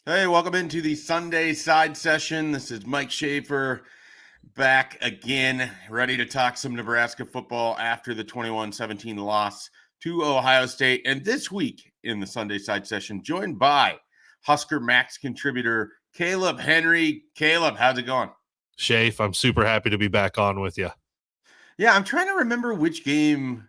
Hey, welcome into the Sunday side session. This is Mike Schaefer back again, ready to talk some Nebraska football after the 21-17 loss to Ohio State. And this week in the Sunday side session, joined by Husker Max contributor Kaleb Henry. Kaleb, how's it going? Shafe, I'm super happy to be back on with you. Yeah, I'm trying to remember which game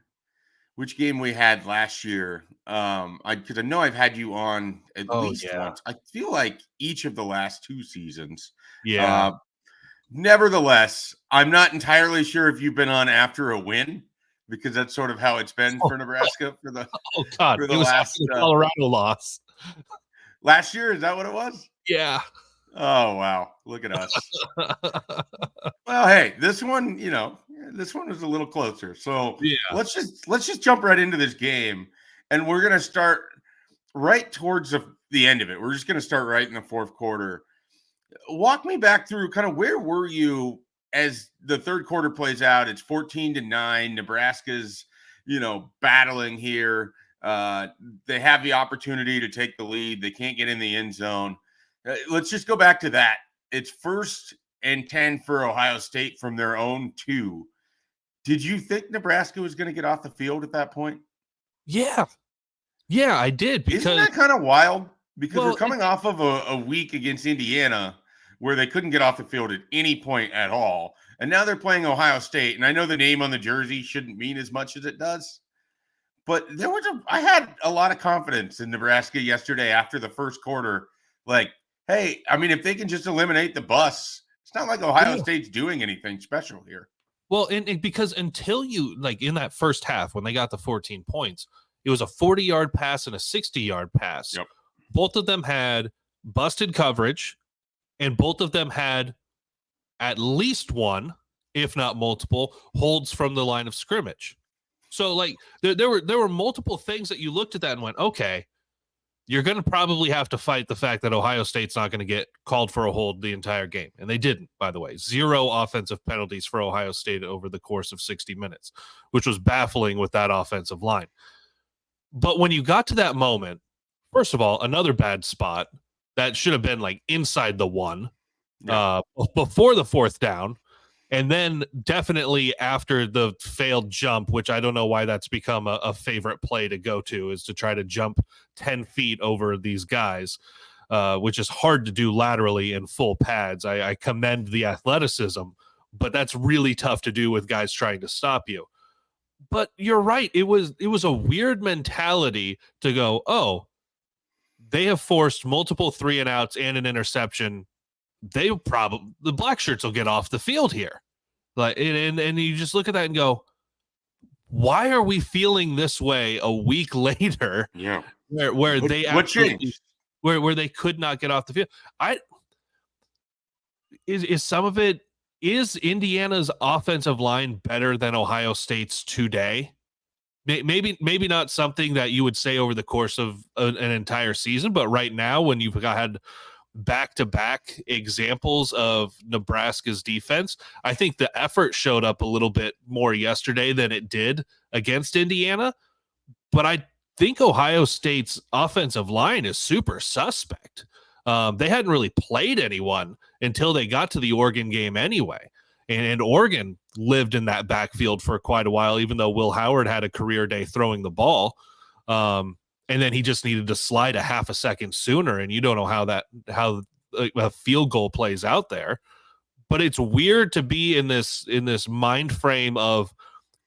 we had last year. Because I know I've had you on at Oh, least yeah. once. I feel like each of the last two seasons. Yeah. Uh, Nevertheless, I'm not entirely sure if you've been on after a win, because that's sort of how it's been Oh, for Nebraska for the oh God. for It the was after the last Colorado loss. last year. Is that what it was? Yeah. Oh wow, look at us. Well, hey, this one was a little closer. So Yeah. let's just jump right into this game, and we're gonna start right towards the end of it. We're just gonna start right in the fourth quarter. Walk me back through kind of where were you as the third quarter plays out. It's 14-9. Nebraska's, battling here. They have the opportunity to take the lead. They can't get in the end zone. Let's just go back to that. It's 1st and 10 for Ohio State from their own 2. Did you think Nebraska was going to get off the field at that point? Yeah. Yeah, I did Isn't because, that kind of wild? Because we're well, coming off of a week against Indiana where they couldn't get off the field at any point at all. And now they're playing Ohio State. And I know the name on the jersey shouldn't mean as much as it does. But I had a lot of confidence in Nebraska yesterday after the first quarter. Like, hey, I mean, if they can just eliminate the bus, it's not like Ohio yeah. State's doing anything special here. Well, and because until you, like in that first half, when they got the 14 points, it was a 40-yard pass and a 60-yard pass. Yep. Both of them had busted coverage, and both of them had at least one, if not multiple, holds from the line of scrimmage. So like there were multiple things that you looked at that and went, okay, you're going to probably have to fight the fact that Ohio State's not going to get called for a hold the entire game. And they didn't, by the way. 0 offensive penalties for Ohio State over the course of 60 minutes, which was baffling with that offensive line. But when you got to that moment, first of all, another bad spot that should have been like inside the 1 Yeah. before the 4th down. And then definitely after the failed jump, which I don't know why that's become a favorite play to go to, is to try to jump 10 feet over these guys, which is hard to do laterally in full pads. I commend the athleticism, but that's really tough to do with guys trying to stop you. But you're right. It was a weird mentality to go, oh, they have forced multiple 3-and-outs and an interception. The black shirts will get off the field here. Like, and you just look at that and go, why are we feeling this way a week later? Yeah. Where they What changed? where they could not get off the field. Is some of it, is Indiana's offensive line better than Ohio State's today? Maybe not something that you would say over the course of an entire season, but right now when you've had back-to-back examples of Nebraska's defense, I think the effort showed up a little bit more yesterday than it did against Indiana. But I think Ohio State's offensive line is super suspect. They hadn't really played anyone until they got to the Oregon game anyway. And Oregon lived in that backfield for quite a while, even though Will Howard had a career day throwing the ball. And then he just needed to slide a half a second sooner, and you don't know how a field goal plays out there. But it's weird to be in this mind frame of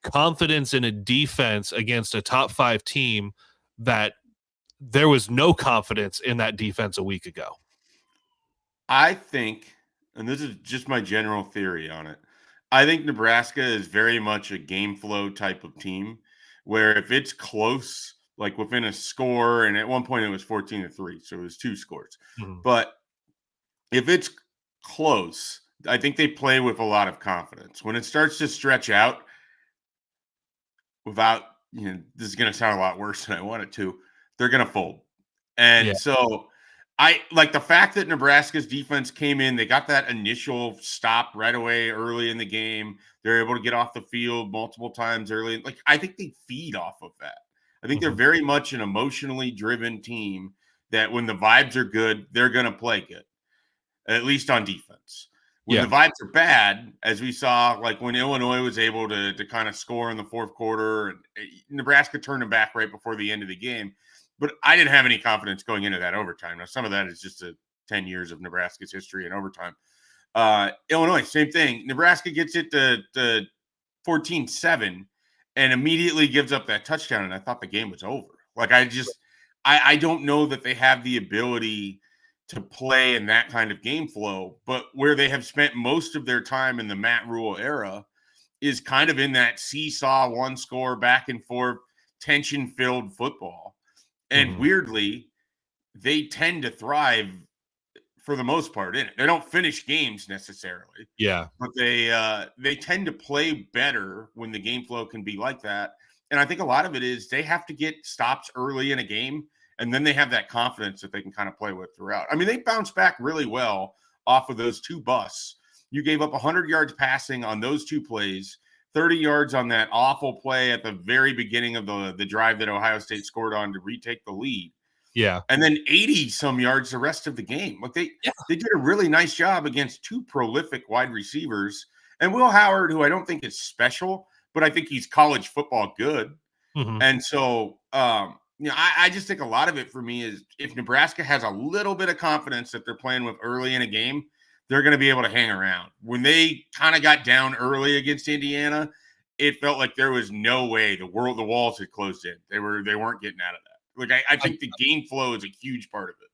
confidence in a defense against a top 5 team that there was no confidence in that defense a week ago. I think, and this is just my general theory on it, I think Nebraska is very much a game flow type of team where if it's close, like within a score, and at one point it was 14-3, so it was 2 scores. Mm-hmm. But if it's close, I think they play with a lot of confidence. When it starts to stretch out without, this is going to sound a lot worse than I want it to, they're going to fold. Yeah. And so I like the fact that Nebraska's defense came in, they got that initial stop right away early in the game. They're able to get off the field multiple times early. Like, I think they feed off of that. I think they're very much an emotionally driven team that when the vibes are good, they're going to play good, at least on defense. When the vibes are bad, as we saw, like when Illinois was able to kind of score in the fourth quarter, and Nebraska turned them back right before the end of the game. But I didn't have any confidence going into that overtime. Now, some of that is just 10 years of Nebraska's history in overtime. Illinois, same thing. Nebraska gets it to 14-7 and immediately gives up that touchdown. And I thought the game was over. Like, I don't know that they have the ability to play in that kind of game flow, but where they have spent most of their time in the Matt Rule era is kind of in that seesaw, one score, back and forth, tension-filled football. And weirdly, they tend to thrive for the most part in it. They don't finish games necessarily. Yeah. But they tend to play better when the game flow can be like that. And I think a lot of it is they have to get stops early in a game, and then they have that confidence that they can kind of play with throughout. I mean, they bounced back really well off of those two busts. You gave up 100 yards passing on those two plays, 30 yards on that awful play at the very beginning of the drive that Ohio State scored on to retake the lead. Yeah. And then 80-some yards the rest of the game. Like they did a really nice job against two prolific wide receivers. And Will Howard, who I don't think is special, but I think he's college football good. And so, I just think a lot of it for me is if Nebraska has a little bit of confidence that they're playing with early in a game, they're going to be able to hang around. When they kind of got down early against Indiana, it felt like there was no way the walls had closed in. They weren't getting out of that. Like I think the game flow is a huge part of it.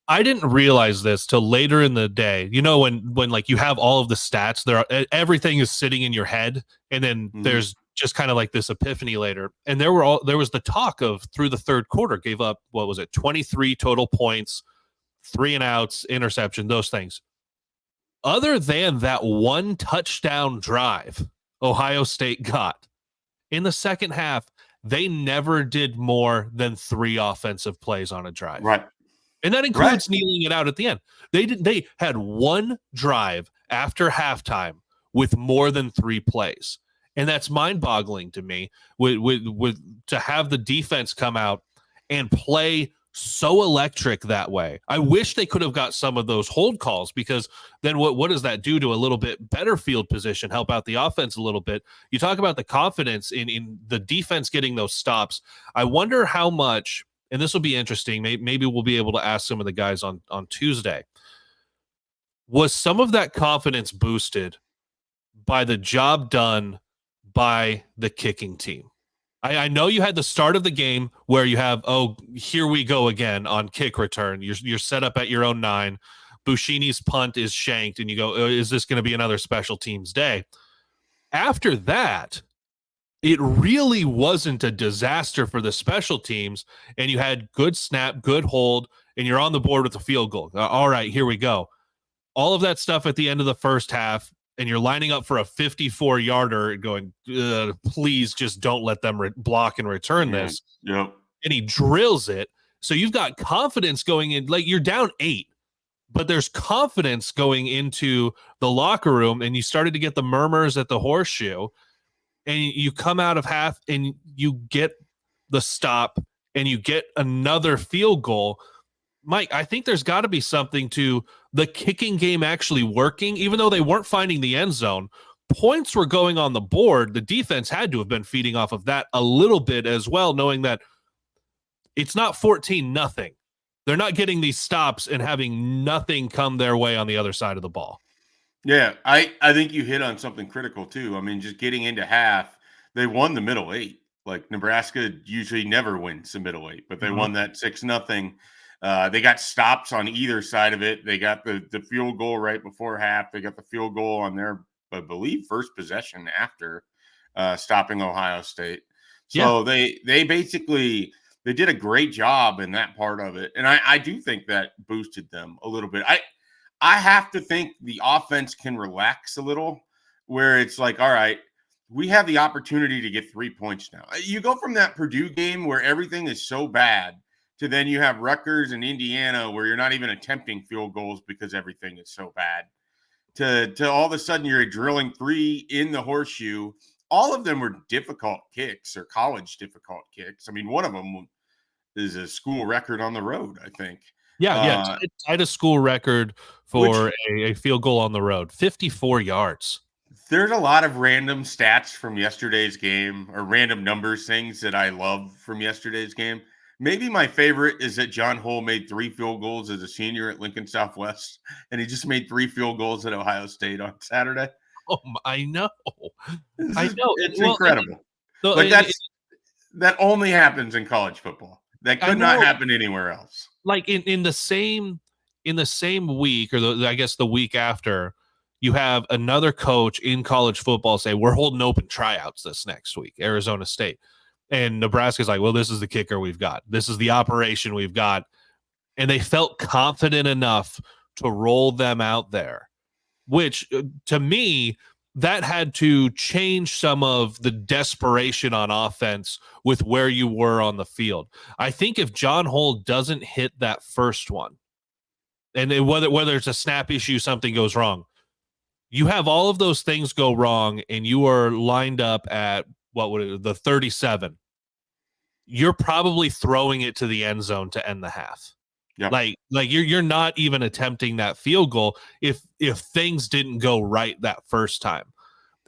I didn't realize this till later in the day. You know, when like you have all of the stats, everything is sitting in your head, and then there's just kind of like this epiphany later. And there was the talk of through the third quarter, gave up, 23 total points, 3 and outs, interception, those things. Other than that one touchdown drive Ohio State got in the second half, they never did more than 3 offensive plays on a drive. Right. And that includes kneeling it out at the end. They had one drive after halftime with more than 3 plays. And that's mind-boggling to me with to have the defense come out and play so electric that way. I wish they could have got some of those hold calls, because then what does that do to a little bit better field position, help out the offense a little bit? You talk about the confidence in the defense getting those stops. I wonder how much, and this will be interesting, maybe we'll be able to ask some of the guys on Tuesday, was some of that confidence boosted by the job done by the kicking team? I know you had the start of the game where you have, here we go again on kick return. You're set up at your own 9. Bushini's punt is shanked, and you go, is this going to be another special teams day? After that, it really wasn't a disaster for the special teams, and you had good snap, good hold, and you're on the board with a field goal. All right, here we go. All of that stuff at the end of the first half, and you're lining up for a 54-yarder going, please just don't let them block and return this. Yep. And he drills it. So you've got confidence going in. Like, you're down 8, but there's confidence going into the locker room, and you started to get the murmurs at the horseshoe, and you come out of half and you get the stop and you get another field goal. Mike, I think there's got to be something to the kicking game actually working, even though they weren't finding the end zone. Points were going on the board. The defense had to have been feeding off of that a little bit as well, knowing that it's not 14-0. They're not getting these stops and having nothing come their way on the other side of the ball. Yeah, I think you hit on something critical too. I mean, just getting into half, they won the middle 8. Like, Nebraska usually never wins the middle 8, but they won that 6-0. They got stops on either side of it. They got the field goal right before half. They got the field goal on their, I believe, first possession after stopping Ohio State. So they basically they did a great job in that part of it. And I do think that boosted them a little bit. I have to think the offense can relax a little, where it's like, all right, we have the opportunity to get 3 points now. You go from that Purdue game where everything is so bad to then you have Rutgers and Indiana where you're not even attempting field goals because everything is so bad, to all of a sudden you're drilling 3 in the horseshoe. All of them were difficult kicks, or college difficult kicks. I mean, one of them is a school record on the road, I think. Yeah. Tied a school record for Which, a field goal on the road, 54 yards. there's a lot of random stats from yesterday's game, or random numbers, things that I love from yesterday's game. Maybe my favorite is that John Hull made 3 field goals as a senior at Lincoln Southwest, and he just made 3 field goals at Ohio State on Saturday. Oh, I know. It's incredible. That only happens in college football. That could not happen anywhere else. Like in the same week, or I guess the week after, you have another coach in college football say, we're holding open tryouts this next week, Arizona State. And Nebraska's like, well, this is the kicker we've got. This is the operation we've got. And they felt confident enough to roll them out there, which to me, that had to change some of the desperation on offense with where you were on the field. I think if John Hull doesn't hit that first one, and whether it's a snap issue, something goes wrong, you have all of those things go wrong, and you are lined up at the 37. You're probably throwing it to the end zone to end the half. Yep. Like you're not even attempting that field goal if things didn't go right that first time.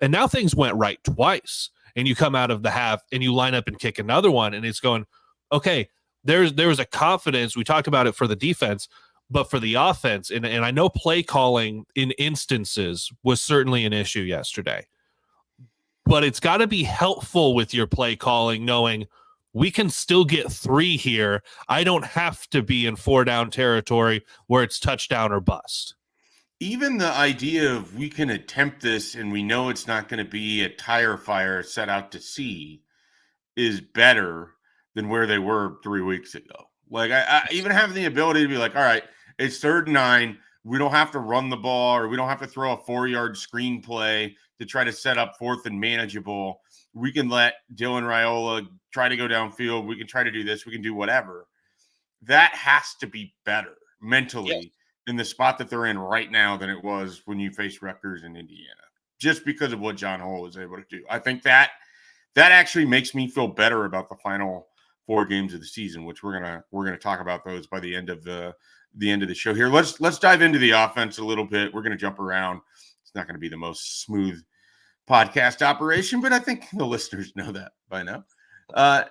And now things went right twice, and you come out of the half and you line up and kick another one, and it's going, okay, there was a confidence. We talked about it for the defense, but for the offense, and I know play calling in instances was certainly an issue yesterday, but it's got to be helpful with your play calling, knowing we can still get 3 here. I don't have to be in 4-down territory where it's touchdown or bust. Even the idea of we can attempt this and we know it's not going to be a tire fire set out to sea is better than where they were 3 weeks ago. Like I even having the ability to be like, all right, it's 3rd and 9. We don't have to run the ball, or we don't have to throw a 4-yard screen play to try to set up 4th and manageable. We can let Dylan Raiola try to go downfield. We can try to do this. We can do whatever. That has to be better mentally in the spot that they're in right now than it was when you faced Rutgers in Indiana, just because of what John Hull was able to do. I think that actually makes me feel better about the final 4 games of the season, which we're gonna talk about those by the end of the show here. Let's dive into the offense a little bit. We're gonna jump around. It's not gonna be the most smooth podcast operation, but I think the listeners know that by now. I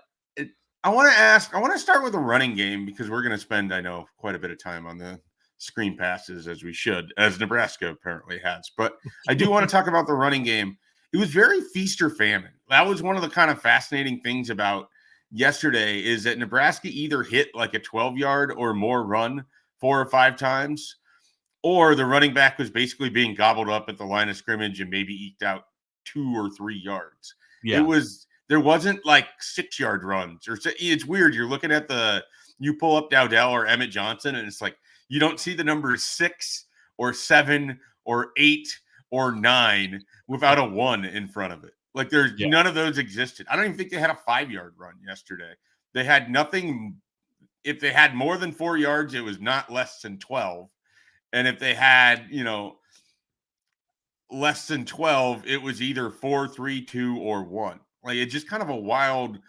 want to start with the running game, because we're going to spend, I know, quite a bit of time on the screen passes, as we should, as Nebraska apparently has. But I do want to talk about the running game. It was very feast or famine. That was one of the kind of fascinating things about yesterday, is that Nebraska either hit like a 12-yard or more run 4 or 5 times, or the running back was basically being gobbled up at the line of scrimmage and maybe eked out 2 or 3 yards. Yeah. There wasn't like 6-yard runs, or it's weird. You're looking at you pull up Dowdell or Emmett Johnson, and it's like, you don't see the numbers 6 or 7 or 8 or 9 without a 1 in front of it. Like none of those existed. I don't even think they had a 5-yard run yesterday. They had nothing. If they had more than 4 yards, it was not less than 12. And if they had, less than 12, it was either 4, 3, 2, or 1. Like, it's just kind of a wild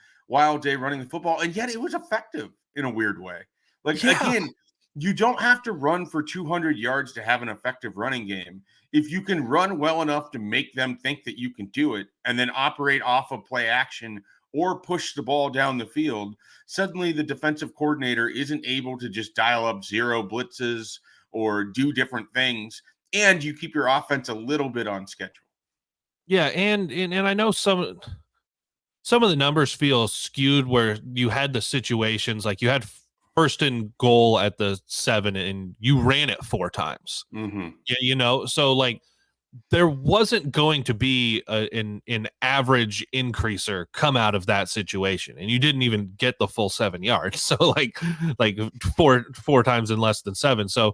day running the football. And yet it was effective in a weird way. Like, again, you don't have to run for 200 yards to have an effective running game. If you can run well enough to make them think that you can do it, and then operate off of play action or push the ball down the field, suddenly the defensive coordinator isn't able to just dial up 0 blitzes or do different things, and you keep your offense a little bit on schedule. Yeah, and I know some of the numbers feel skewed where you had the situations like you had 1st and goal at the 7 and you ran it 4 times. Mm-hmm. Yeah, so like there wasn't going to be an average increaser come out of that situation, and you didn't even get the full 7 yards. So like four times in less than 7. So,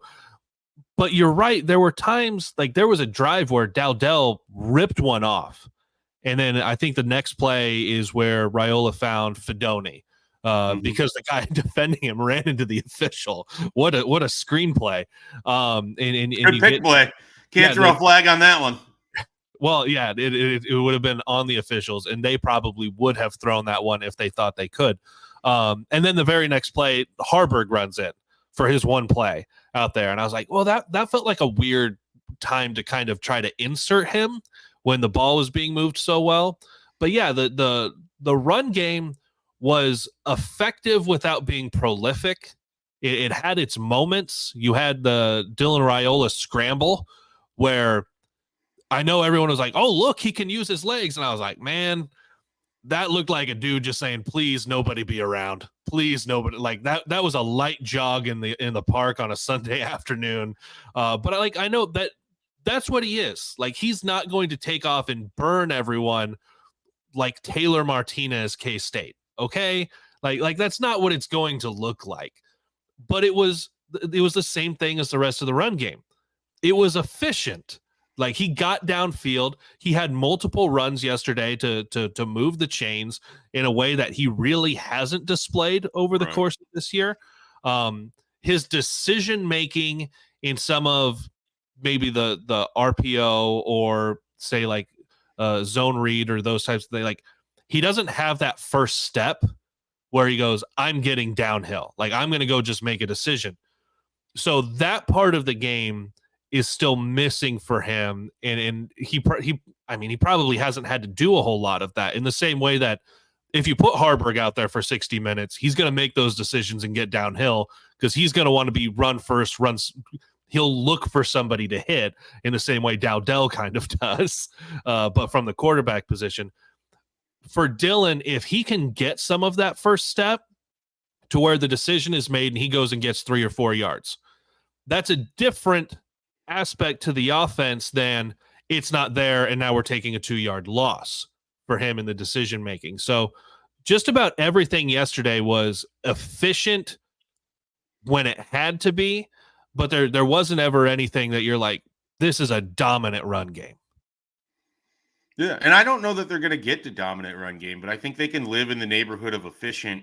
but you're right. There were times, like there was a drive where Dowdell ripped one off, and then I think the next play is where Raiola found Fedoni. Because the guy defending him ran into the official. What a screenplay. And good pick play. Can't throw a flag on that one. Well, yeah, it would have been on the officials, and they probably would have thrown that one if they thought they could. And then the very next play, Harburg runs in for his one play out there. And I was like, well, that felt like a weird time to kind of try to insert him when the ball was being moved so well. But yeah, the run game was effective without being prolific. It had its moments. You had the Dylan Raiola scramble where I know everyone was like, oh, look, he can use his legs. And I was like, man, that looked like a dude just saying, please, nobody be around. Please, nobody. Like that was a light jog in the park on a Sunday afternoon. But I know that's what he is. Like, he's not going to take off and burn everyone like Taylor Martinez, K-State. Okay. Like that's not what it's going to look like. But it was the same thing as the rest of the run game. It was efficient. Like, he got downfield. He had multiple runs yesterday to move the chains in a way that he really hasn't displayed over the course of this year. His decision making in some of maybe the RPO or say like zone read or those types of things, like, he doesn't have that first step where he goes, I'm getting downhill. Like, I'm going to go just make a decision. So that part of the game is still missing for him. And he probably hasn't had to do a whole lot of that, in the same way that if you put Harburg out there for 60 minutes, he's going to make those decisions and get downhill because he's going to want to be run first, he'll look for somebody to hit in the same way Dowdell kind of does, but from the quarterback position. For Dylan, if he can get some of that first step to where the decision is made and he goes and gets 3 or 4 yards, that's a different aspect to the offense than it's not there and now we're taking a 2-yard loss for him in the decision making. So just about everything yesterday was efficient when it had to be, but there wasn't ever anything that you're like, this is a dominant run game. Yeah, and I don't know that they're going to get to dominant run game, but I think they can live in the neighborhood of efficient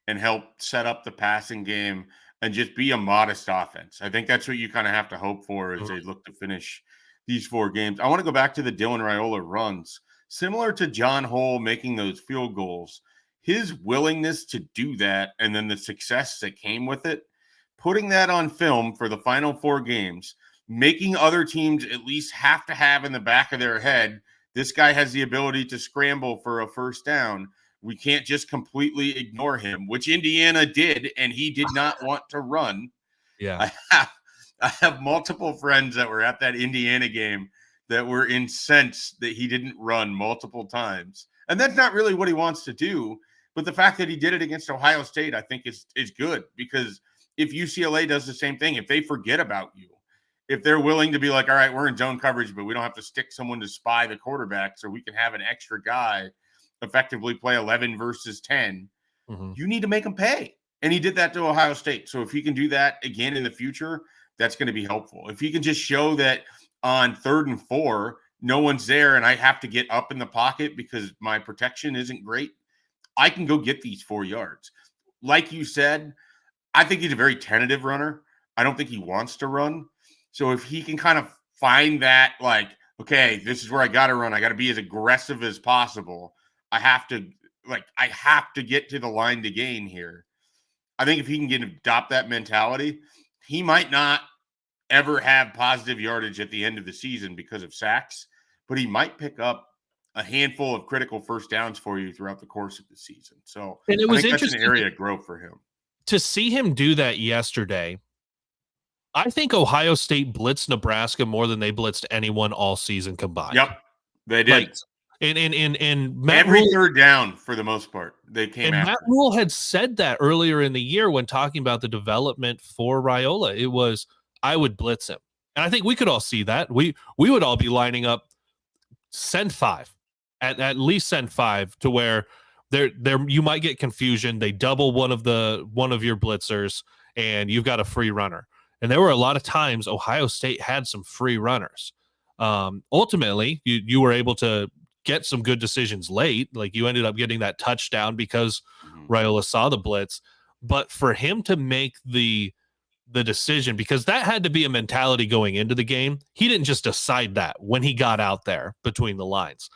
and help set up the passing game and just be a modest offense. I think that's what you kind of have to hope for as they look to finish these 4 games. I want to go back to the Dylan Raiola runs. Similar to John Hull making those field goals, his willingness to do that and then the success that came with it, putting that on film for the final 4 games, making other teams at least have to have in the back of their head, this guy has the ability to scramble for a first down. We can't just completely ignore him, which Indiana did, and he did not want to run. Yeah. I have multiple friends that were at that Indiana game that were incensed that he didn't run multiple times. And that's not really what he wants to do. But the fact that he did it against Ohio State, I think is good, because if UCLA does the same thing, if they forget about you, if they're willing to be like, all right, we're in zone coverage, but we don't have to stick someone to spy the quarterback so we can have an extra guy effectively play 11 versus 10, you need to make him pay. And he did that to Ohio State. So if he can do that again in the future, that's going to be helpful. If he can just show that on 3rd and 4, no one's there and I have to get up in the pocket because my protection isn't great, I can go get these 4 yards. Like you said, I think he's a very tentative runner. I don't think he wants to run. So if he can kind of find that, like, okay, this is where I got to run. I got to be as aggressive as possible. I have to get to the line to gain here. I think if he can adopt that mentality, he might not ever have positive yardage at the end of the season because of sacks, but he might pick up a handful of critical first downs for you throughout the course of the season. So and it was I think interesting that's an area of growth for him. To see him do that yesterday. I think Ohio State blitzed Nebraska more than they blitzed anyone all season combined. Yep, they did. Like, and Matt every Rule, 3rd down for the most part, they came and after. Matt Rule had said that earlier in the year when talking about the development for Raiola. It was, I would blitz him, and I think we could all see that. We would all be lining up, send 5, at least send 5 to where there you might get confusion. They double one of your blitzers, and you've got a free runner. And there were a lot of times Ohio State had some free runners. Ultimately, you were able to get some good decisions late. Like, you ended up getting that touchdown because Raiola saw the blitz. But for him to make the decision, because that had to be a mentality going into the game. He didn't just decide that when he got out there between the lines.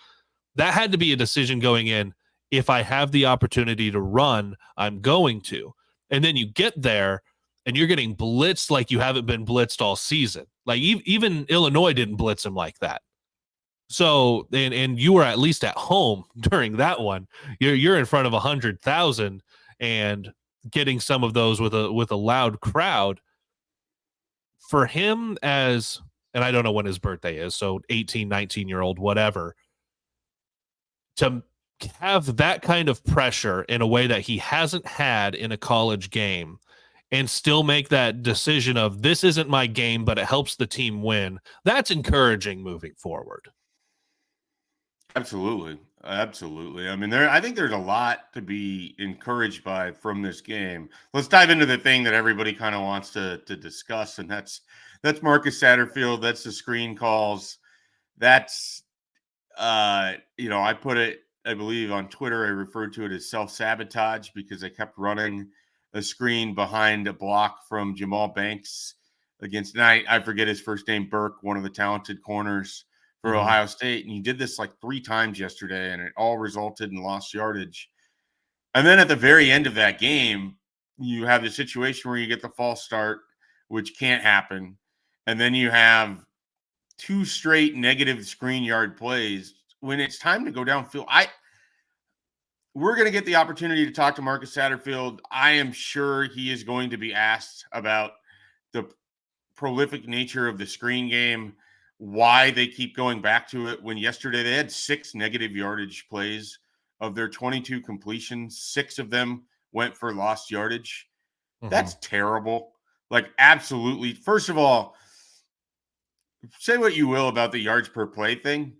That had to be a decision going in. if I have the opportunity to run, I'm going to. And then you get there and you're getting blitzed like you haven't been blitzed all season. Like even Illinois didn't blitz him like that. So and you were at least at home during that one. You're in front of 100,000 and getting some of those with a loud crowd. For him as, and I don't know when his birthday is, so 18, 19-year-old, whatever, to have that kind of pressure in a way that he hasn't had in a college game and still make that decision of this isn't my game, but it helps the team win, that's encouraging moving forward. Absolutely. Absolutely. I mean, I think there's a lot to be encouraged by from this game. Let's dive into the thing that everybody kind of wants to discuss, and that's Marcus Satterfield. That's the screen calls. That's I put it, I believe on Twitter, I referred to it as self-sabotage because I kept running a screen behind a block from Jamal Banks against, and I forget his first name, Burke, one of the talented corners for Ohio State. And he did this like 3 times yesterday, and it all resulted in lost yardage. And then at the very end of that game, you have the situation where you get the false start, which can't happen. And then you have 2 straight negative screen yard plays when it's time to go downfield. We're going to get the opportunity to talk to Marcus Satterfield. I am sure he is going to be asked about the prolific nature of the screen game, why they keep going back to it when yesterday they had 6 negative yardage plays. Of their 22 completions, 6 of them went for lost yardage. That's terrible. Like, absolutely. First of all, say what you will about the yards per play thing.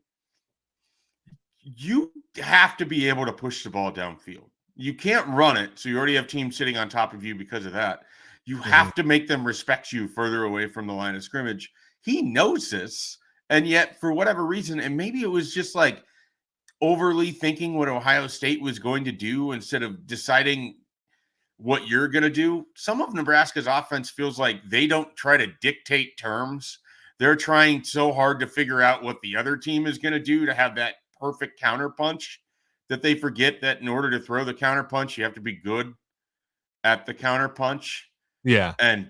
You have to be able to push the ball downfield. You can't run it, so you already have teams sitting on top of you because of that. You have to make them respect you further away from the line of scrimmage. He knows this, and yet for whatever reason, and maybe it was just like overly thinking what Ohio State was going to do instead of deciding what you're going to do. Some of Nebraska's offense feels like they don't try to dictate terms. They're trying so hard to figure out what the other team is going to do to have that perfect counterpunch that they forget that in order to throw the counterpunch, you have to be good at the counterpunch. Yeah. And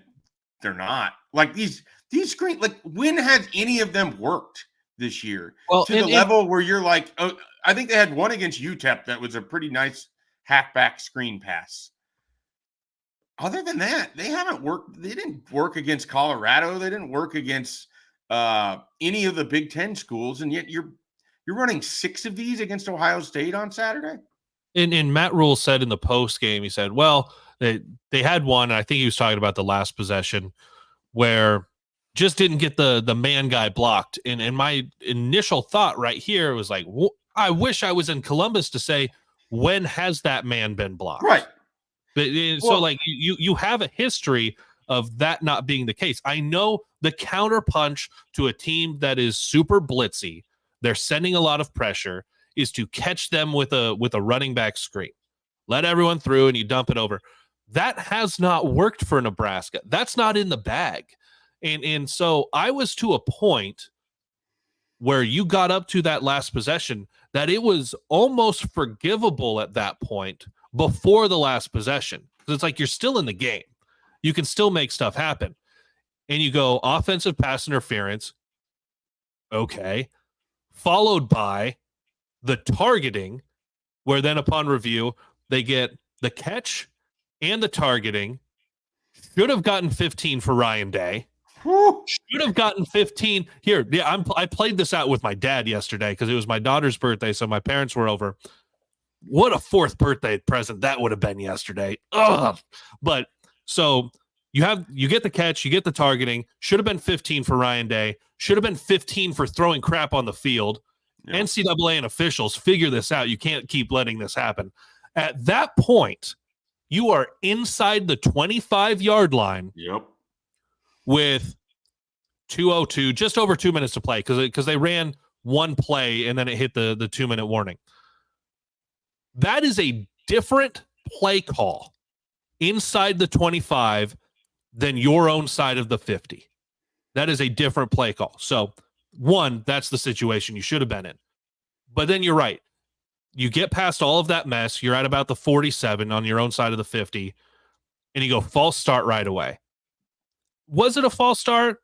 they're not. Like these screen, like when has any of them worked this year? Well, to the level where you're like, oh, I think they had one against UTEP that was a pretty nice halfback screen pass. Other than that, they haven't worked. They didn't work against Colorado. They didn't work against any of the Big Ten schools. And yet you're running 6 of these against Ohio State on Saturday. And Matt Rule said in the post game, he said, well, they had one, and I think he was talking about the last possession where just didn't get the man guy blocked. And my initial thought right here was like, I wish I was in Columbus to say, when has that man been blocked? Right. But so like you have a history of that not being the case. I know the counterpunch to a team that is super blitzy, they're sending a lot of pressure, is to catch them with a running back screen. Let everyone through and you dump it over. That has not worked for Nebraska. That's not in the bag. And so I was to a point where you got up to that last possession that it was almost forgivable at that point before the last possession. Because it's like you're still in the game. You can still make stuff happen. And you go offensive pass interference. Okay. Followed by the targeting, where then upon review, they get the catch and the targeting. Should have gotten 15 for Ryan Day. Should have gotten 15 here. Yeah, I played this out with my dad yesterday because it was my daughter's birthday, so my parents were over. What a 4th birthday present that would have been yesterday. Ugh. But so you get the catch, you get the targeting. Should have been 15 for Ryan Day. Should have been 15 for throwing crap on the field. Yep. NCAA and officials figure this out. You can't keep letting this happen. At that point, you are inside the 25-yard line. Yep. With 2:02, just over 2 minutes to play, because they ran one play and then it hit the 2-minute warning. That is a different play call inside the 25 than your own side of the 50. That is a different play call. So, one, that's the situation you should have been in. But then you're right. You get past all of that mess. You're at about the 47 on your own side of the 50, and you go false start right away. Was it a false start?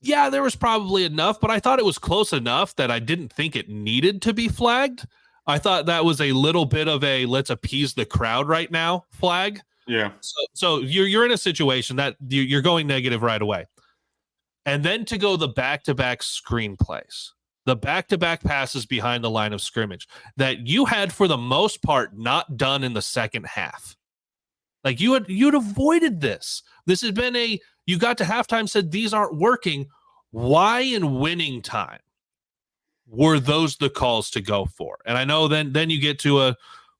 Yeah, there was probably enough, but I thought it was close enough that I didn't think it needed to be flagged. I thought that was a little bit of a let's appease the crowd right now flag. Yeah. So you're in a situation that you're going negative right away. And then to go the back-to-back screenplays, the back-to-back passes behind the line of scrimmage that you had for the most part not done in the second half. Like you'd avoided this. This has been you got to halftime, said these aren't working. Why in winning time were those the calls to go for? And I know then you get to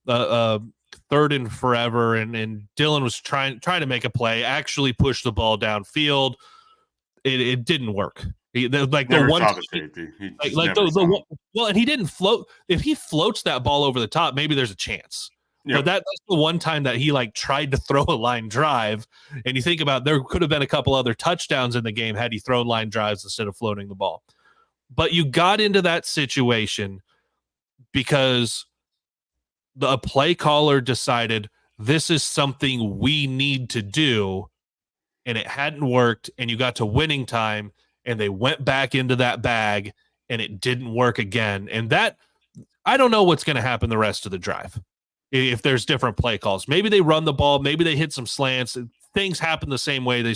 a third and forever, and Dylan was trying to make a play, actually push the ball downfield. It didn't work. Well, and he didn't float. If he floats that ball over the top, maybe there's a chance. Yep. But that's the one time that he tried to throw a line drive. And you think about, there could have been a couple other touchdowns in the game had he thrown line drives instead of floating the ball. But you got into that situation because the play caller decided this is something we need to do, and it hadn't worked, and you got to winning time, and they went back into that bag, and it didn't work again. And that, I don't know what's going to happen the rest of the drive if there's different play calls. Maybe they run the ball, maybe they hit some slants, things happen the same way. They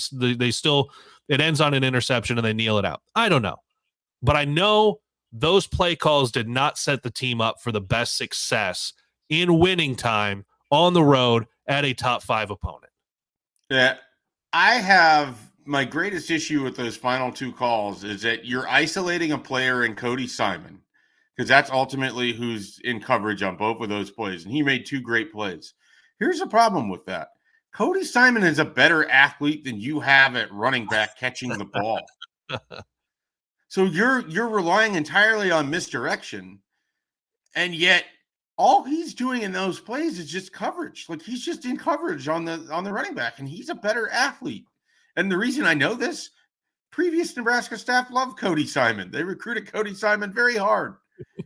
still, it ends on an interception and they kneel it out. I don't know. But I know those play calls did not set the team up for the best success in winning time on the road at a top 5 opponent. Yeah. I have my greatest issue with those final 2 calls is that you're isolating a player in Cody Simon, because that's ultimately who's in coverage on both of those plays. And he made 2 great plays. Here's the problem with that. Cody Simon is a better athlete than you have at running back catching the ball. So you're relying entirely on misdirection. And yet all he's doing in those plays is just coverage. Like, he's just in coverage on the running back, and he's a better athlete. And the reason I know this, previous Nebraska staff loved Cody Simon. They recruited Cody Simon very hard.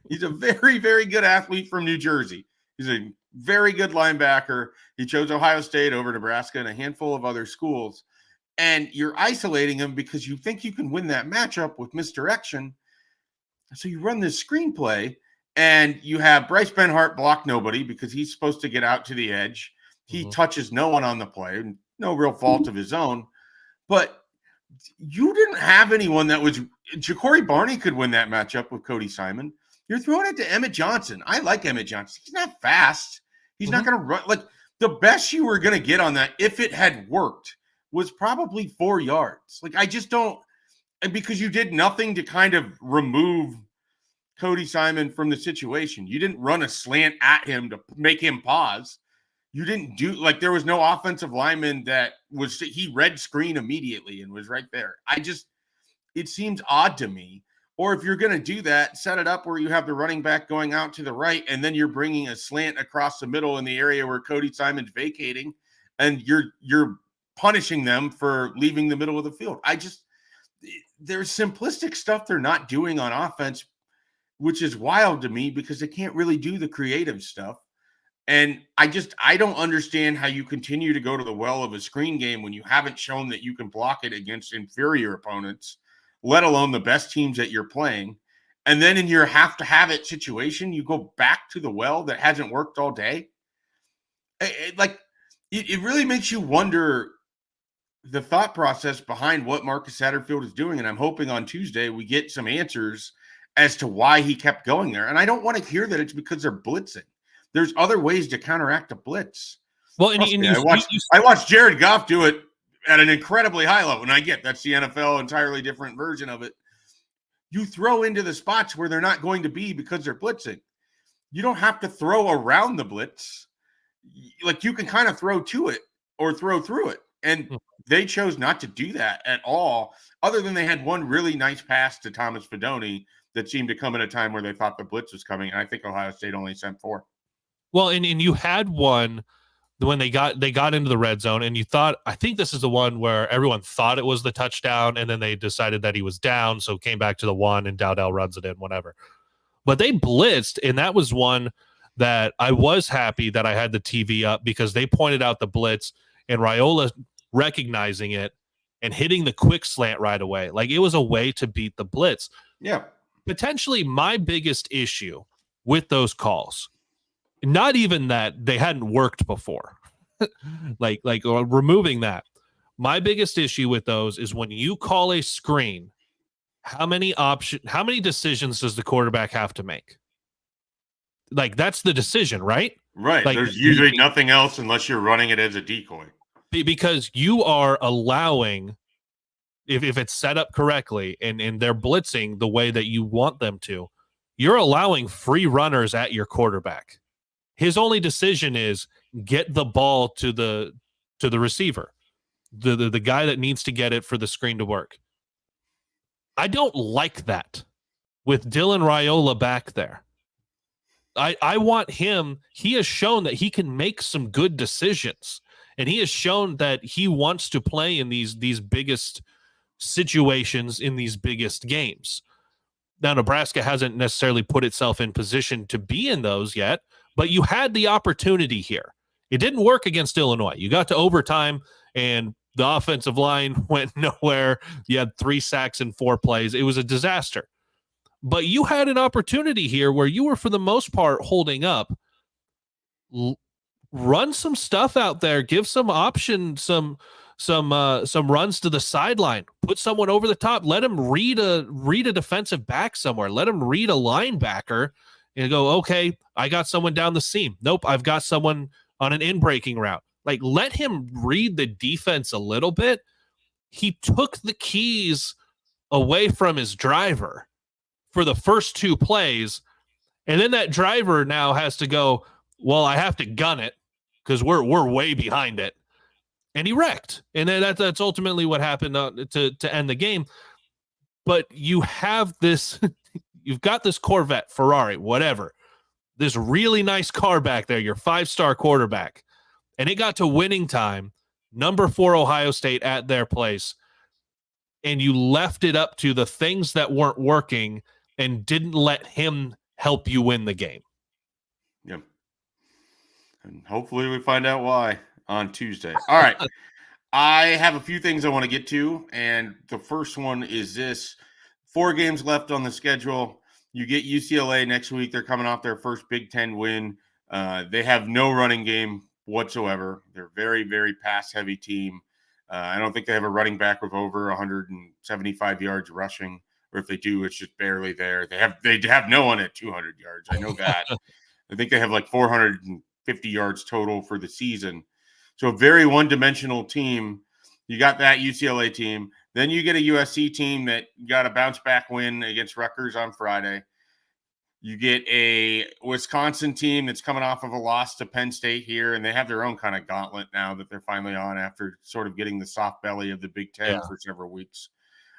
He's a very, very good athlete from New Jersey. He's a very good linebacker. He chose Ohio State over Nebraska and a handful of other schools. And you're isolating him because you think you can win that matchup with misdirection. So you run this screenplay, and you have Bryce Benhart block nobody because he's supposed to get out to the edge. He touches no one on the play, no real fault of his own. But you didn't have anyone that was – Ja'Cory Barney could win that matchup with Cody Simon. You're throwing it to Emmett Johnson. I like Emmett Johnson. He's not fast. He's not going to run. Like, the best you were going to get on that, if it had worked, was probably 4 yards. Like, I just don't – and because you did nothing to kind of remove Cody Simon from the situation. You didn't run a slant at him to make him pause. You didn't do – like, there was no offensive lineman that was – he read screen immediately and was right there. It seems odd to me. Or if you're going to do that, set it up where you have the running back going out to the right, and then you're bringing a slant across the middle in the area where Cody Simon's vacating, and you're punishing them for leaving the middle of the field. There's simplistic stuff they're not doing on offense, which is wild to me because they can't really do the creative stuff. And I don't understand how you continue to go to the well of a screen game when you haven't shown that you can block it against inferior opponents, let alone the best teams that you're playing. And then in your have to have it situation, you go back to the well that hasn't worked all day. It really makes you wonder the thought process behind what Marcus Satterfield is doing. And I'm hoping on Tuesday we get some answers as to why he kept going there. And I don't want to hear that it's because they're blitzing. There's other ways to counteract a blitz. Well, I watched Jared Goff do it at an incredibly high level. And I get that's the NFL, entirely different version of it. You throw into the spots where they're not going to be because they're blitzing. You don't have to throw around the blitz. Like, you can kind of throw to it or throw through it. And they chose not to do that at all, other than they had one really nice pass to Thomas Fidone that seemed to come at a time where they thought the blitz was coming. And I think Ohio State only sent 4. Well, and you had one when they got into the red zone, and you thought, I think this is the one where everyone thought it was the touchdown, and then they decided that he was down, so came back to the 1, and Dowdell runs it in, whatever. But they blitzed, and that was one that I was happy that I had the TV up because they pointed out the blitz and Raiola recognizing it and hitting the quick slant right away. Like, it was a way to beat the blitz. Yeah. Potentially my biggest issue with those calls, not even that they hadn't worked before, like removing that. My biggest issue with those is when you call a screen, how many decisions does the quarterback have to make? Like, that's the decision, right? Right. Like, there's usually nothing else unless you're running it as a decoy. Because you are allowing, if it's set up correctly and they're blitzing the way that you want them to, you're allowing free runners at your quarterback. His only decision is get the ball to the receiver, the guy that needs to get it for the screen to work. I don't like that with Dylan Raiola back there. I want him. He has shown that he can make some good decisions, and he has shown that he wants to play in these biggest situations, in these biggest games. Now, Nebraska hasn't necessarily put itself in position to be in those yet, but you had the opportunity here. It didn't work against Illinois. You got to overtime, and the offensive line went nowhere. You had 3 sacks in 4 plays. It was a disaster. But you had an opportunity here where you were, for the most part, holding up. Run some stuff out there. Give some option, some runs to the sideline. Put someone over the top. Let him read a defensive back somewhere. Let him read a linebacker and go, okay, I got someone down the seam. Nope, I've got someone on an in-breaking route. Like, let him read the defense a little bit. He took the keys away from his driver for the first 2 plays, and then that driver now has to go, well, I have to gun it because we're way behind it. And he wrecked. And then that's ultimately what happened to end the game. But you have this, you've got this Corvette, Ferrari, whatever, this really nice car back there, your 5-star quarterback. And it got to winning time, number 4 Ohio State at their place. And you left it up to the things that weren't working and didn't let him help you win the game. Yep. And hopefully we find out why on Tuesday. All right. I have a few things I want to get to, and the first one is this. 4 games left on the schedule. You get UCLA next week. They're coming off their first Big Ten win. They have no running game whatsoever. They're a very, very pass-heavy team. I don't think they have a running back with over 175 yards rushing, or if they do, it's just barely there. They have no one at 200 yards. I know that. I think they have like 450 yards total for the season. So a very one-dimensional team. You got that UCLA team. Then you get a USC team that got a bounce-back win against Rutgers on Friday. You get a Wisconsin team that's coming off of a loss to Penn State here, and they have their own kind of gauntlet now that they're finally on after sort of getting the soft belly of the Big Ten for several weeks.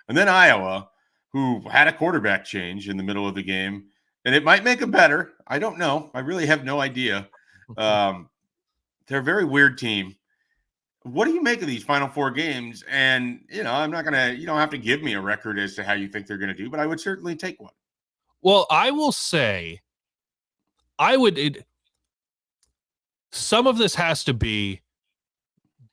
And then Iowa, who had a quarterback change in the middle of the game, and it might make them better. I don't know. I really have no idea. They're a very weird team. What do you make of these final 4 games? And, I'm not going to, you don't have to give me a record as to how you think they're going to do, but I would certainly take one. Well, I will say, some of this has to be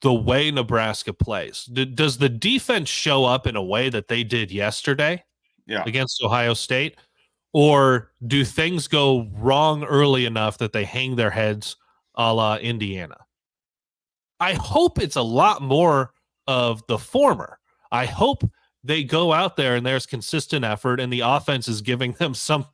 the way Nebraska plays. Does the defense show up in a way that they did yesterday against Ohio State? Or do things go wrong early enough that they hang their heads a la Indiana? I hope it's a lot more of the former. I hope they go out there and there's consistent effort and the offense is giving them some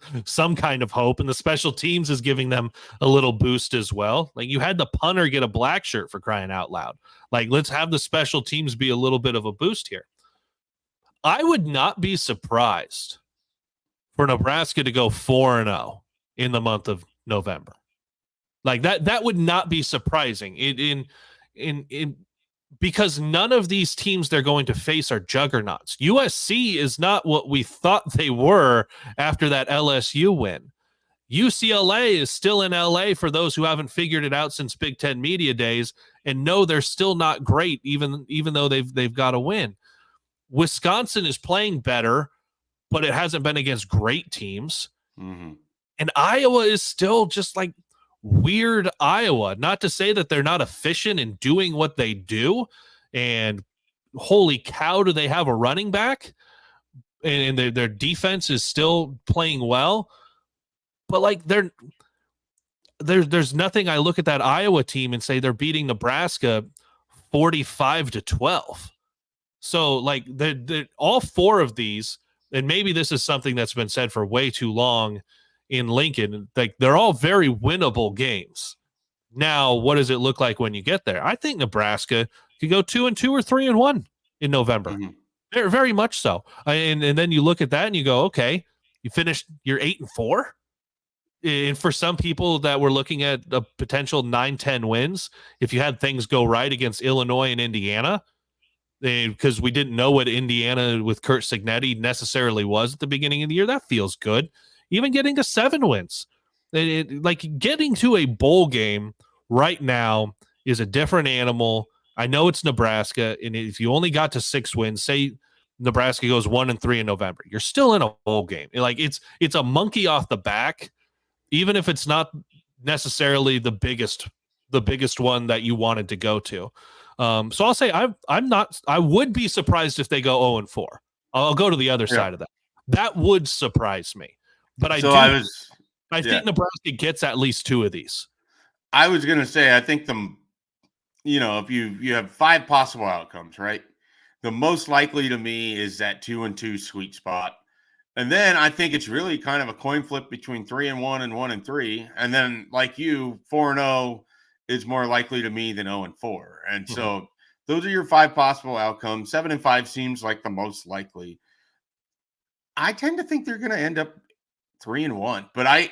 kind of hope, and the special teams is giving them a little boost as well. Like, you had the punter get a black shirt, for crying out loud. Like, let's have the special teams be a little bit of a boost here. I would not be surprised for Nebraska to go 4-0 in the month of November. Like, that would not be surprising. Because none of these teams they're going to face are juggernauts. USC is not what we thought they were after that LSU win. UCLA is still in LA for those who haven't figured it out since Big Ten media days, and know they're still not great, even though they've got a win. Wisconsin is playing better, but it hasn't been against great teams. Mm-hmm. And Iowa is still just like weird Iowa. Not to say that they're not efficient in doing what they do, and holy cow, do they have a running back, and their defense is still playing well. But like there's nothing. I look at that Iowa team and say they're beating Nebraska 45-12. So like all four of these, and maybe this is something that's been said for way too long in Lincoln, like they're all very winnable games. Now, what does it look like when you get there? I think Nebraska could go 2-2 or 3-1 in November. Mm-hmm. Very, very much so. And then you look at that and you go, okay, you finished your 8-4. And for some people that were looking at a potential 9-10 wins, if you had things go right against Illinois and Indiana, because we didn't know what Indiana with Curt Cignetti necessarily was at the beginning of the year, that feels good. Even getting to 7 wins, like getting to a bowl game right now is a different animal. I know it's Nebraska, and if you only got to 6 wins, say Nebraska goes 1-3 in November, you're still in a bowl game. Like it's a monkey off the back, even if it's not necessarily the biggest one that you wanted to go to. So I'll say I'm not. I would be surprised if they go 0-4. I'll go to the other side of that. That would surprise me. But I think Nebraska gets at least 2 of these. I was going to say, I think if you have 5 possible outcomes, right? The most likely to me is that 2-2 sweet spot. And then I think it's really kind of a coin flip between 3-1 and 1-3. And then like you, 4-0 is more likely to me than 0-4. And so those are your 5 possible outcomes. 7-5 seems like the most likely. I tend to think they're going to end up 3-1, but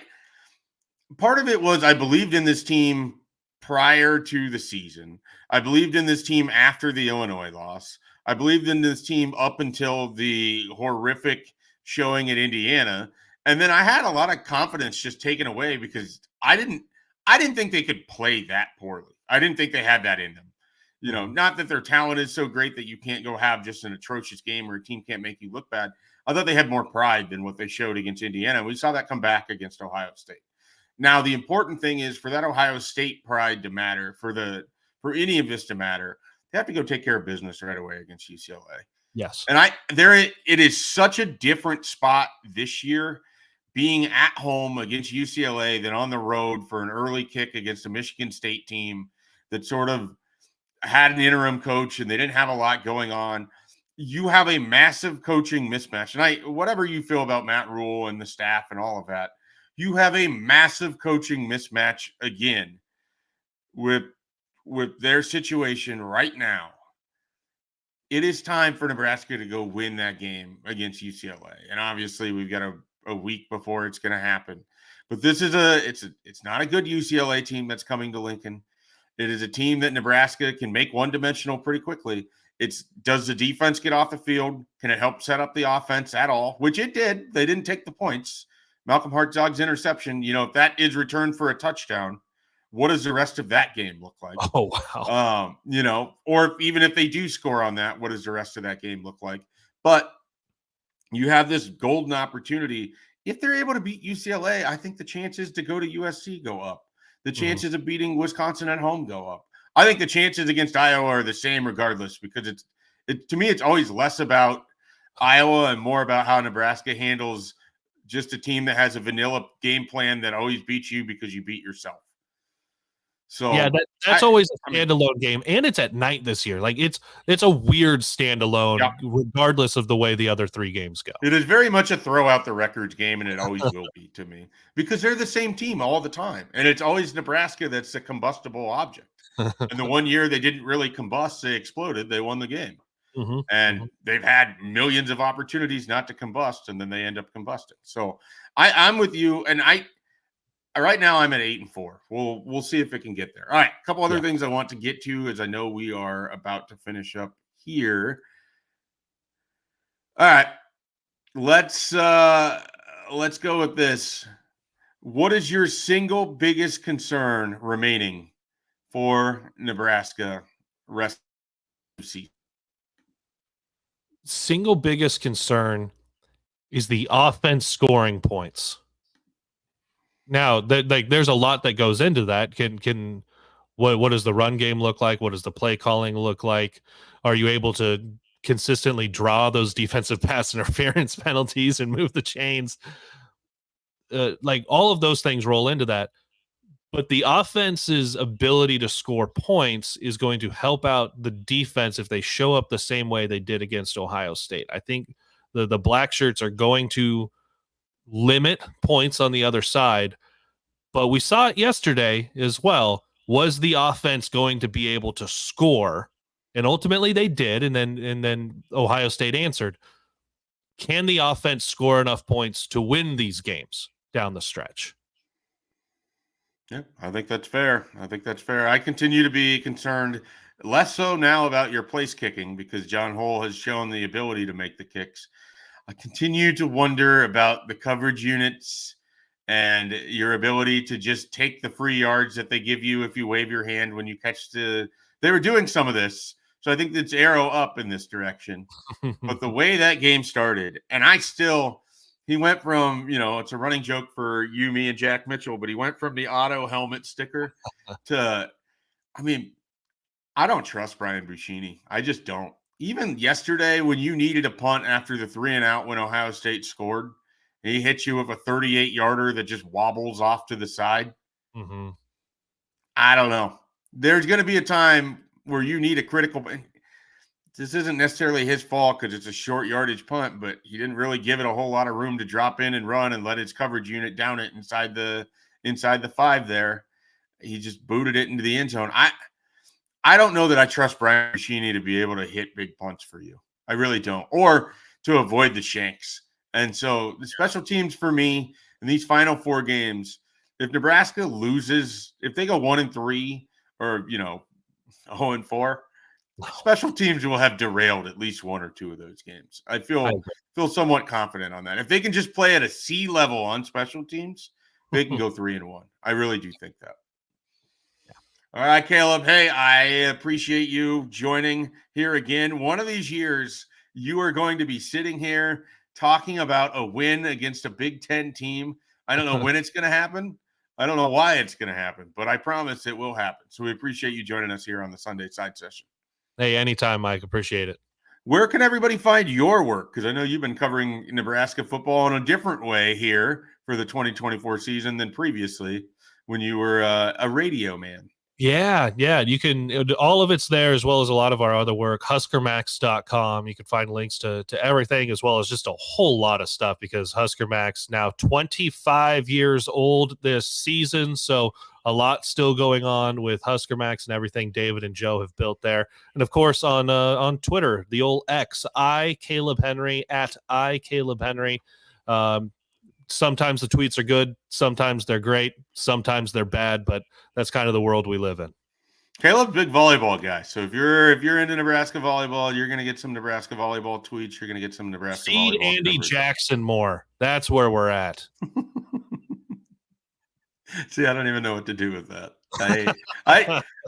part of it was I believed in this team prior to the season. I believed in this team after the Illinois loss. I believed in this team up until the horrific showing at Indiana. And then I had a lot of confidence just taken away because I didn't think they could play that poorly. I didn't think they had that in them. Not that their talent is so great that you can't go have just an atrocious game or a team can't make you look bad. I thought they had more pride than what they showed against Indiana. We saw that come back against Ohio State. Now, the important thing is for that Ohio State pride to matter, for any of this to matter, they have to go take care of business right away against UCLA. Yes. And it is such a different spot this year being at home against UCLA than on the road for an early kick against a Michigan State team that sort of had an interim coach and they didn't have a lot going on. You have a massive coaching mismatch. And whatever you feel about Matt Rule and the staff and all of that, you have a massive coaching mismatch again with their situation right now. It is time for Nebraska to go win that game against UCLA. And obviously we've got a week before it's going to happen. But this is it's not a good UCLA team that's coming to Lincoln. It is a team that Nebraska can make one-dimensional pretty quickly. Does the defense get off the field? Can it help set up the offense at all? Which it did. They didn't take the points. Malcolm Hartzog's interception, if that is returned for a touchdown, what does the rest of that game look like? Oh, wow. Or even if they do score on that, what does the rest of that game look like? But you have this golden opportunity. If they're able to beat UCLA, I think the chances to go to USC go up. The chances of beating Wisconsin at home go up. I think the chances against Iowa are the same regardless because to me, it's always less about Iowa and more about how Nebraska handles just a team that has a vanilla game plan that always beats you because you beat yourself. So yeah, that's always a standalone game, and it's at night this year. Like it's a weird standalone, regardless of the way the other 3 games go. It is very much a throw out the records game, and it always will be to me because they're the same team all the time, and it's always Nebraska that's the combustible object. And the one year they didn't really combust, they exploded, they won the game. And they've had millions of opportunities not to combust, and then they end up combusting. So I'm with you, and right now I'm at 8-4. We'll see if it can get there. All right, a couple other things I want to get to as I know we are about to finish up here. All right, let's go with this. What is your single biggest concern remaining for Nebraska rest of the season? Single biggest concern is the offense scoring points. Now, there's a lot that goes into that. What does the run game look like? What does the play calling look like? Are you able to consistently draw those defensive pass interference penalties and move the chains? Like all of those things roll into that. But the offense's ability to score points is going to help out the defense if they show up the same way they did against Ohio State. I think the black shirts are going to limit points on the other side, but we saw it yesterday as well. Was the offense going to be able to score? And ultimately they did, and then Ohio State answered. Can the offense score enough points to win these games down the stretch? Yeah, I think that's fair. I continue to be concerned, less so now about your place kicking because John Hole has shown the ability to make the kicks. I continue to wonder about the coverage units and your ability to just take the free yards that they give you if you wave your hand when you catch the. They were doing some of this, so I think it's arrow up in this direction. But the way that game started, and he went from, it's a running joke for you, me, and Jack Mitchell, but he went from the auto helmet sticker to, I don't trust Brian Buschini. I just don't. Even yesterday, when you needed a punt after the 3-and-out when Ohio State scored, he hit you with a 38-yarder that just wobbles off to the side. Mm-hmm. I don't know. There's going to be a time where you need a critical. This isn't necessarily his fault because it's a short yardage punt, but he didn't really give it a whole lot of room to drop in and run and let his coverage unit down it inside the 5 there. He just booted it into the end zone. I don't know that I trust Brian Buschini to be able to hit big punts for you. I really don't. Or to avoid the shanks. And so the special teams for me in these final 4 games, if Nebraska loses, if they go 1-3 or, 0-4, special teams will have derailed at least 1 or 2 of those games. I feel somewhat confident on that. If they can just play at a C level on special teams, they can go 3-1. I really do think that. All right, Kaleb. Hey, I appreciate you joining here again. One of these years, you are going to be sitting here talking about a win against a Big Ten team. I don't know when it's going to happen. I don't know why it's going to happen, but I promise it will happen. So we appreciate you joining us here on the Sunday Side Session. Hey, anytime, Mike. Appreciate it. Where can everybody find your work? Because I know you've been covering Nebraska football in a different way here for the 2024 season than previously when you were a radio man. Yeah. You can, all of it's there as well as a lot of our other work, huskermax.com. You can find links to everything as well as just a whole lot of stuff because Husker Max now 25 years old this season. So a lot still going on with Husker Max and everything David and Joe have built there. And of course on Twitter, the old X, Kaleb Henry at Kaleb Henry. Sometimes the tweets are good, sometimes they're great, sometimes they're bad, but that's kind of the world we live in. Kaleb's big volleyball guy. So if you're into Nebraska volleyball, you're going to get some Nebraska volleyball tweets. You're going to get some Nebraska Feed volleyball Andy coverage. Jackson more. That's where we're at. See, I don't even know what to do with that.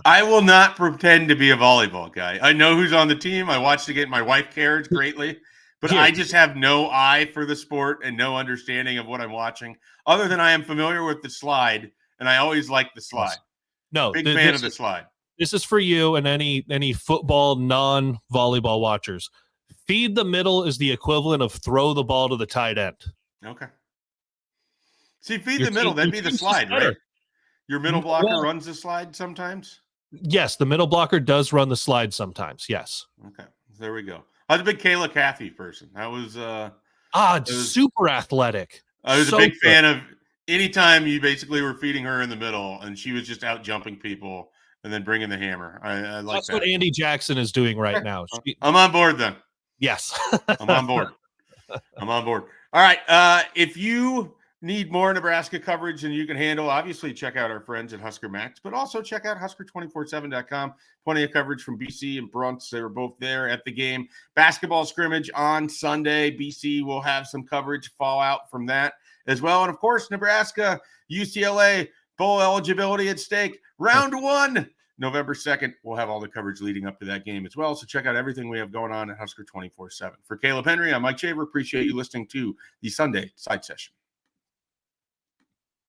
I will not pretend to be a volleyball guy. I know who's on the team. I watched the game. My wife cares greatly. But I just have no eye for the sport and no understanding of what I'm watching, other than I am familiar with the slide, and I always like the slide. No, big fan of the slide. This is for you and any football non-volleyball watchers. Feed the middle is the equivalent of throw the ball to the tight end. Okay. See, feed the middle, that'd be the slide, right? Your middle blocker runs the slide sometimes? Yes, the middle blocker does run the slide sometimes, yes. Okay, there we go. I was a big Kayla Caffey person. That was super athletic. I was a big fan of anytime you basically were feeding her in the middle and she was just out jumping people and then bringing the hammer. I like That's what Andy Jackson is doing right now. I'm on board then. Yes. I'm on board. All right. If you need more Nebraska coverage than you can handle, obviously check out our friends at Husker Max, but also check out Husker247.com. Plenty of coverage from BC and Bruntz. They were both there at the game. Basketball scrimmage on Sunday. BC will have some coverage fallout from that as well. And of course, Nebraska, UCLA, bowl eligibility at stake. Round 1, November 2nd. We'll have all the coverage leading up to that game as well. So check out everything we have going on at Husker 24/7. For Kaleb Henry, I'm Mike Shaver. Appreciate you listening to the Sunday Side Session.